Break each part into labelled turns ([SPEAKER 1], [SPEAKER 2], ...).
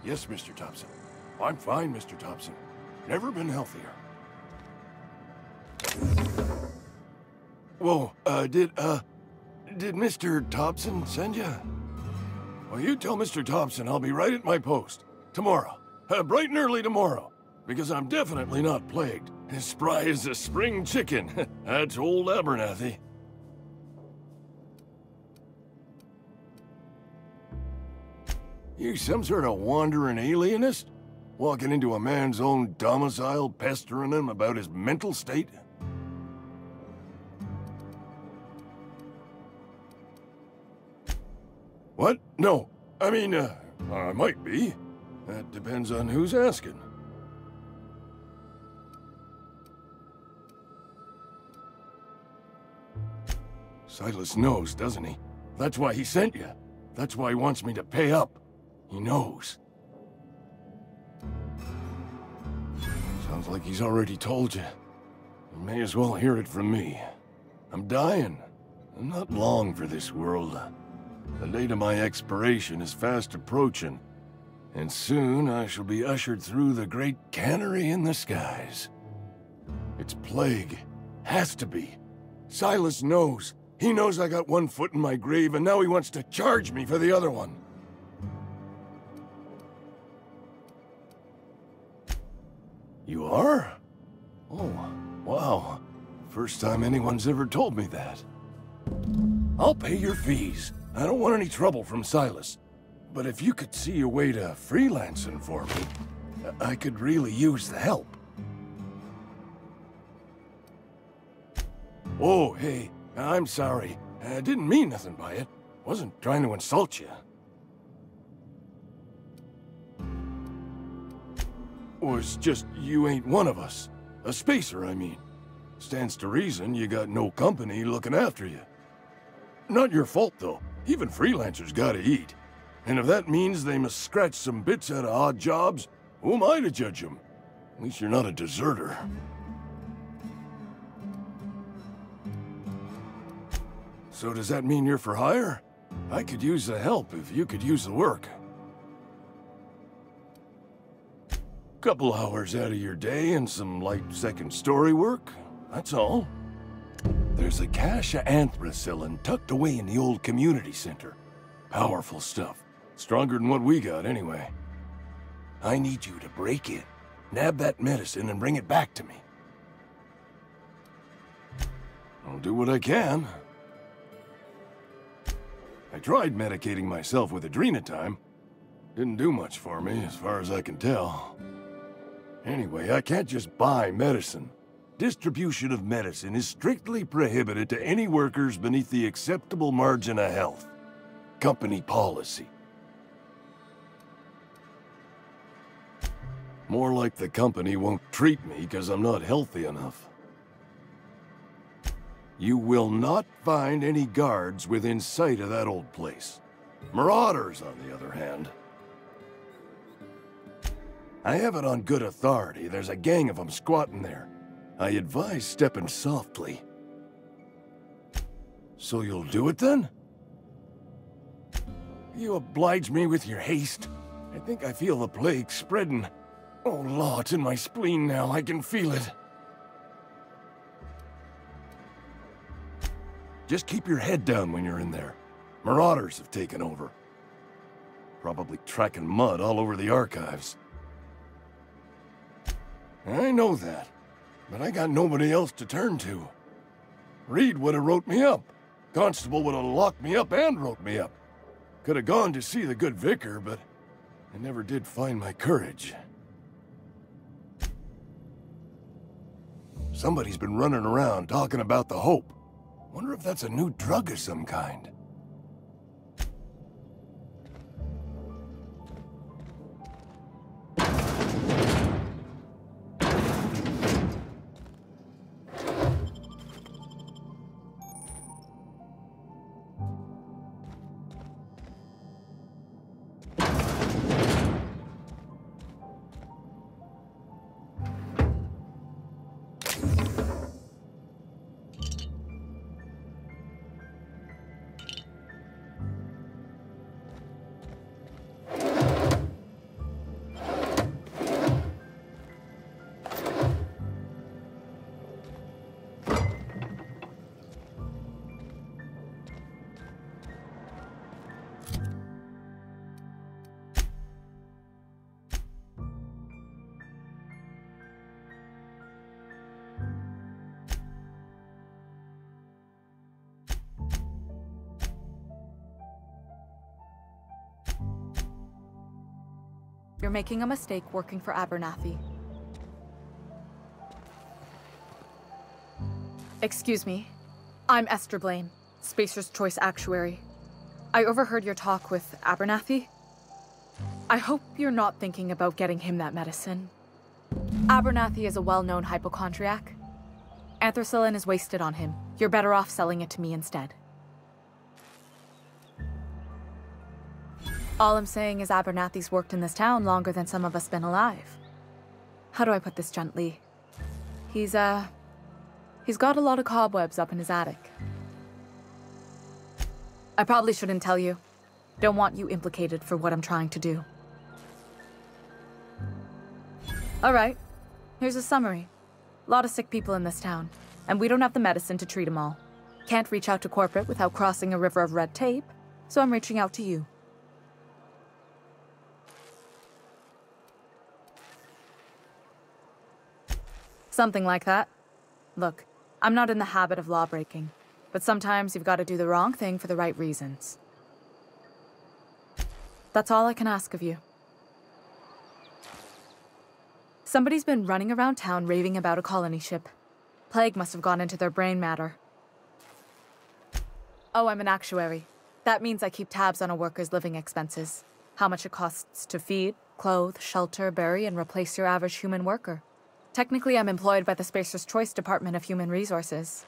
[SPEAKER 1] Yes, Mr. Thompson. I'm fine, Mr. Thompson. Never been healthier. Whoa, did Mr. Thompson send you? Well, you tell Mr. Thompson I'll be right at my post. Tomorrow. Bright and early tomorrow. Because I'm definitely not plagued. As spry as a spring chicken. That's old Abernathy. You some sort of wandering alienist? Walking into a man's own domicile, pestering him about his mental state? What? No. I mean, I might be. That depends on who's asking. Silas knows, doesn't he? That's why he sent you. That's why he wants me to pay up. He knows. Sounds like he's already told you. You may as well hear it from me. I'm dying. I'm not long for this world. The date of my expiration is fast approaching, and soon I shall be ushered through the great cannery in the skies. It's plague. Has to be. Silas knows. He knows I got one foot in my grave, and now he wants to charge me for the other one. You are? Oh, wow. First time anyone's ever told me that. I'll pay your fees. I don't want any trouble from Silas. But if you could see a way to freelancing for me, I could really use the help. Oh, hey, I'm sorry. I didn't mean nothing by it. Wasn't trying to insult you. Was just you ain't one of us. A spacer, I mean. Stands to reason you got no company looking after you. Not your fault, though. Even freelancers gotta eat. And if that means they must scratch some bits out of odd jobs, who am I to judge them? At least you're not a deserter. So does that mean you're for hire? I could use the help if you could use the work. Couple hours out of your day and some light second story work, that's all. There's a cache of anthracillin tucked away in the old community center. Powerful stuff. Stronger than what we got, anyway. I need you to break in, nab that medicine, and bring it back to me. I'll do what I can. I tried medicating myself with adrenatime. Didn't do much for me, as far as I can tell. Anyway, I can't just buy medicine. Distribution of medicine is strictly prohibited to any workers beneath the acceptable margin of health. Company policy. More like the company won't treat me because I'm not healthy enough. You will not find any guards within sight of that old place. Marauders, on the other hand. I have it on good authority. There's a gang of them squatting there. I advise stepping softly. So you'll do it then? You oblige me with your haste. I think I feel the plague spreading. Oh, Law, it's in my spleen now. I can feel it. Just keep your head down when you're in there. Marauders have taken over. Probably tracking mud all over the archives. I know that, but I got nobody else to turn to. Reed would have wrote me up. Constable would have locked me up and wrote me up. Could have gone to see the good vicar, but I never did find my courage. Somebody's been running around talking about the hope. Wonder if that's a new drug of some kind.
[SPEAKER 2] you're making a mistake working for Abernathy. Excuse me. I'm Esther Blaine, Spacer's Choice Actuary. I overheard your talk with Abernathy. I hope you're not thinking about getting him that medicine. Abernathy is a well-known hypochondriac. Anthracillin is wasted on him. You're better off selling it to me instead. All I'm saying is Abernathy's worked in this town longer than some of us been alive. How do I put this gently? He's got a lot of cobwebs up in his attic. I probably shouldn't tell you. Don't want you implicated for what I'm trying to do. Alright, here's a summary. A lot of sick people in this town, and we don't have the medicine to treat them all. Can't reach out to corporate without crossing a river of red tape, so I'm reaching out to you. Something like that. Look, I'm not in the habit of law-breaking, but sometimes you've got to do the wrong thing for the right reasons. That's all I can ask of you. Somebody's been running around town raving about a colony ship. Plague must have gone into their brain matter. Oh, I'm an actuary. That means I keep tabs on a worker's living expenses. How much it costs to feed, clothe, shelter, bury, and replace your average human worker. Technically, I'm employed by the Spacer's Choice Department of Human Resources.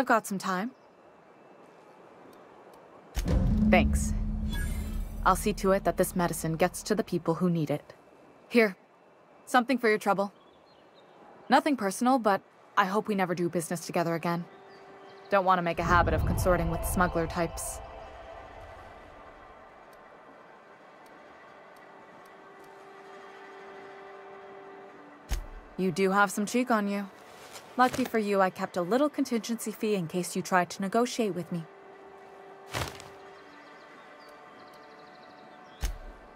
[SPEAKER 2] I've got some time. Thanks. I'll see to it that this medicine gets to the people who need it. Here, something for your trouble. Nothing personal, but I hope we never do business together again. Don't want to make a habit of consorting with smuggler types. You do have some cheek on you. Lucky for you, I kept a little contingency fee in case you tried to negotiate with me.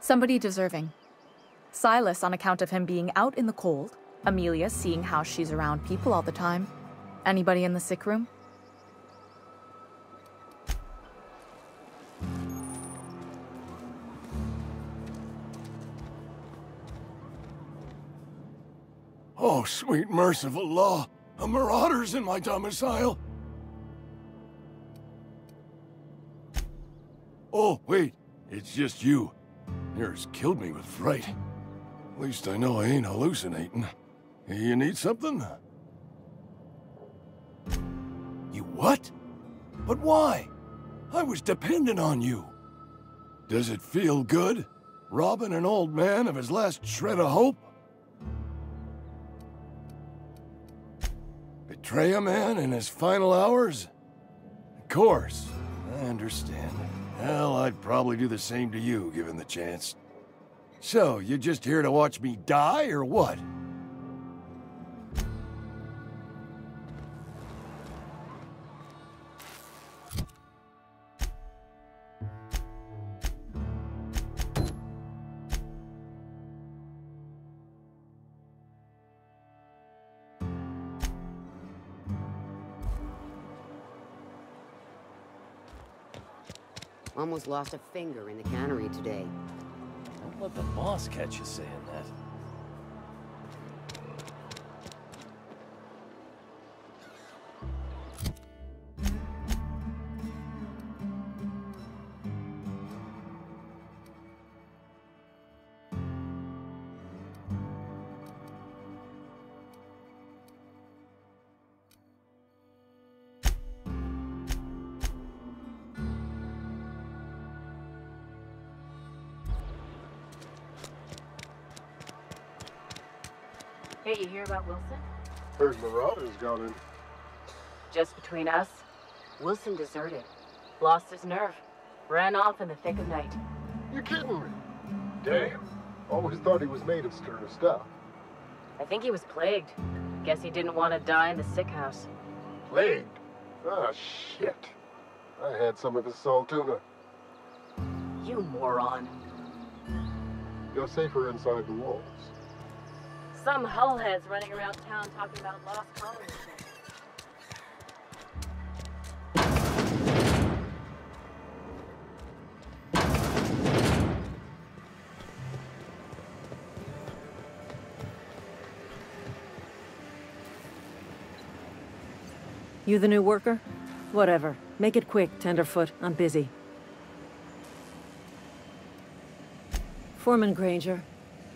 [SPEAKER 2] Somebody deserving. Silas on account of him being out in the cold. Amelia seeing how she's around people all the time. Anybody in the sick room?
[SPEAKER 1] Oh, sweet merciful law! A marauder's in my domicile! Oh, wait, it's just you. Yours killed me with fright. At least I know I ain't hallucinating. You need something? You what? But why? I was dependent on you. Does it feel good? Robbing an old man of his last shred of hope? Betray a man in his final hours? Of course, I understand. Hell, I'd probably do the same to you, given the chance. So, you just here to watch me die, or what?
[SPEAKER 3] Almost lost a finger in the cannery today.
[SPEAKER 1] Don't let the boss catch you saying that.
[SPEAKER 4] Hey, you hear about Wilson?
[SPEAKER 5] Heard Marauders got in.
[SPEAKER 4] Just between us, Wilson deserted. Lost his nerve. Ran off in the thick of night.
[SPEAKER 5] You kidding me? Damn. Always thought he was made of sterner stuff.
[SPEAKER 4] I think he was plagued. Guess he didn't want to die in the sick house.
[SPEAKER 5] Plagued? Ah, shit. I had some of his salt tuna.
[SPEAKER 4] You moron.
[SPEAKER 5] You're safer inside the walls.
[SPEAKER 4] Some hullheads running around town talking about lost colonies.
[SPEAKER 6] You the new worker? Whatever. Make it quick, Tenderfoot. I'm busy. Foreman Granger.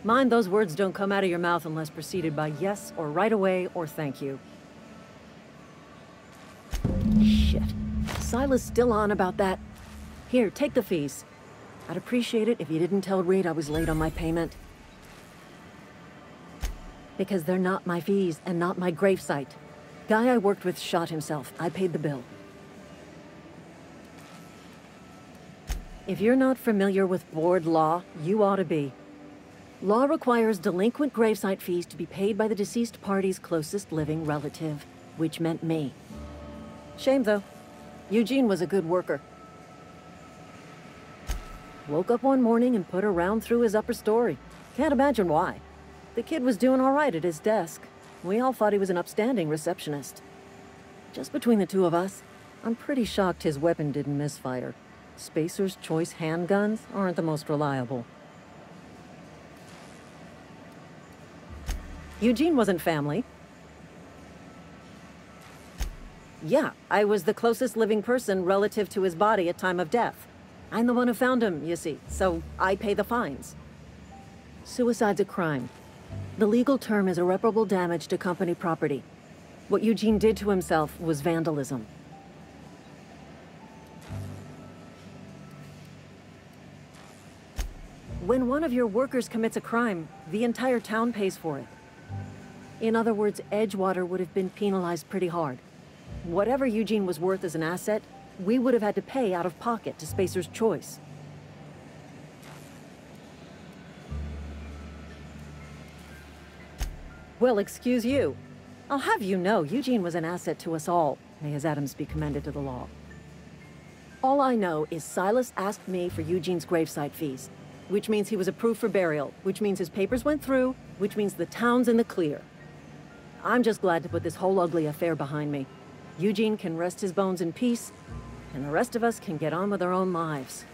[SPEAKER 6] Mind those words don't come out of your mouth unless preceded by yes or right away or thank you. Shit. Silas still on about that. Here, take the fees. I'd appreciate it if you didn't tell Reed I was late on my payment. Because they're not my fees and not my gravesite. Guy I worked with shot himself. I paid the bill. If you're not familiar with board law, you ought to be. Law requires delinquent gravesite fees to be paid by the deceased party's closest living relative, which meant me. Shame, though. Eugene was a good worker. Woke up one morning and put a round through his upper story. Can't imagine why. The kid was doing all right at his desk. We all thought he was an upstanding receptionist. Just between the two of us, I'm pretty shocked his weapon didn't misfire. Spacer's Choice handguns aren't the most reliable. Eugene wasn't family. Yeah, I was the closest living person relative to his body at time of death. I'm the one who found him, you see, so I pay the fines. Suicide's a crime. The legal term is irreparable damage to company property. What Eugene did to himself was vandalism. When one of your workers commits a crime, the entire town pays for it. In other words, Edgewater would have been penalized pretty hard. Whatever Eugene was worth as an asset, we would have had to pay out of pocket to Spacer's Choice. Well, excuse you. I'll have you know, Eugene was an asset to us all. May his atoms be commended to the law. All I know is Silas asked me for Eugene's gravesite fees, which means he was approved for burial, which means his papers went through, which means the town's in the clear. I'm just glad to put this whole ugly affair behind me. Eugene can rest his bones in peace, and the rest of us can get on with our own lives.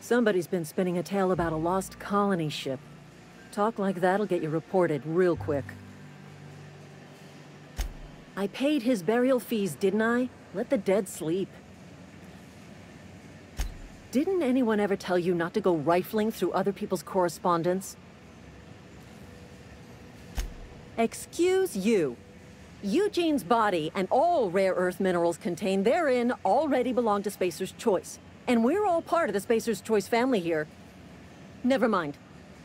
[SPEAKER 6] Somebody's been spinning a tale about a lost colony ship. Talk like that'll get you reported real quick. I paid his burial fees, didn't I? Let the dead sleep. Didn't anyone ever tell you not to go rifling through other people's correspondence? Excuse you. Eugene's body and all rare earth minerals contained therein already belong to Spacer's Choice. And we're all part of the Spacer's Choice family here. Never mind.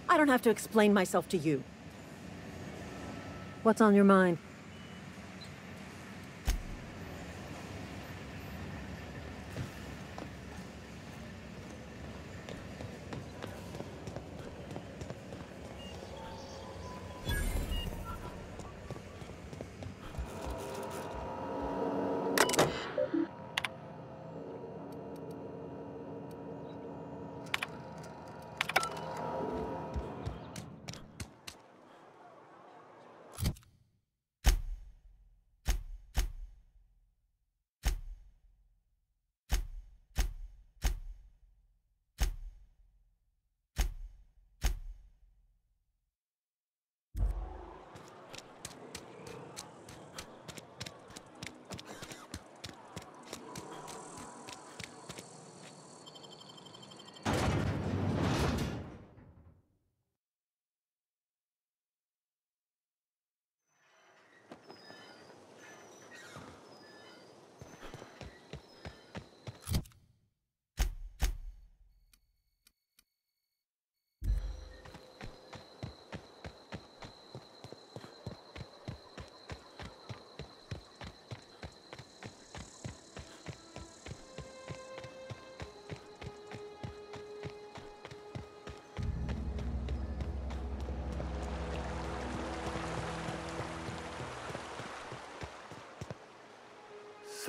[SPEAKER 6] I don't have to explain myself to you. What's on your mind?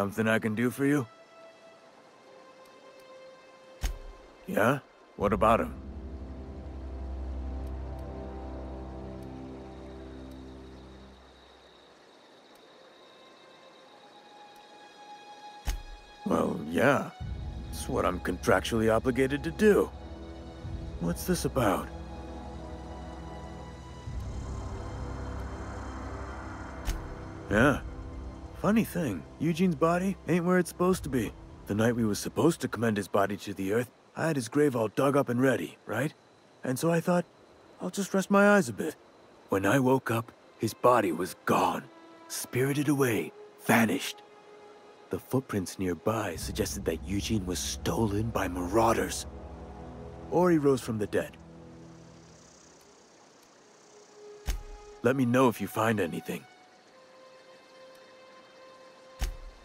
[SPEAKER 7] Something I can do for you? Yeah? What about him? Well, yeah. It's what I'm contractually obligated to do. What's this about? Yeah. Funny thing, Eugene's body ain't where it's supposed to be. The night we was supposed to commend his body to the earth, I had his grave all dug up and ready, right? And so I thought, I'll just rest my eyes a bit. When I woke up, his body was gone. Spirited away, vanished. The footprints nearby suggested that Eugene was stolen by marauders. Or he rose from the dead. Let me know if you find anything.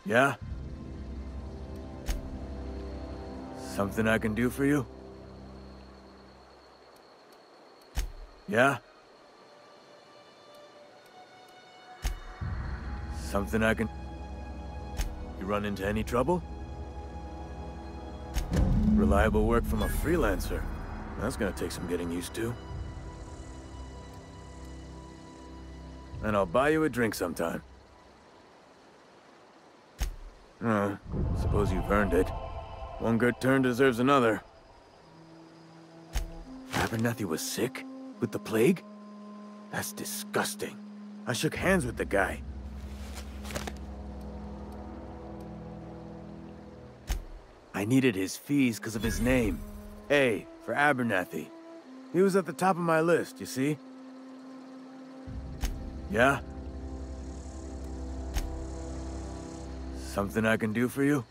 [SPEAKER 7] Yeah? Something I can do for you? Yeah? Something I can... You run into any trouble? Reliable work from a freelancer. That's gonna take some getting used to. And I'll buy you a drink sometime. Suppose you've earned it. One good turn deserves another. Abernathy was sick? With the plague? That's disgusting. I shook hands with the guy. I needed his fees because of his name. A, for Abernathy. He was at the top of my list, you see? Yeah? Something I can do for you?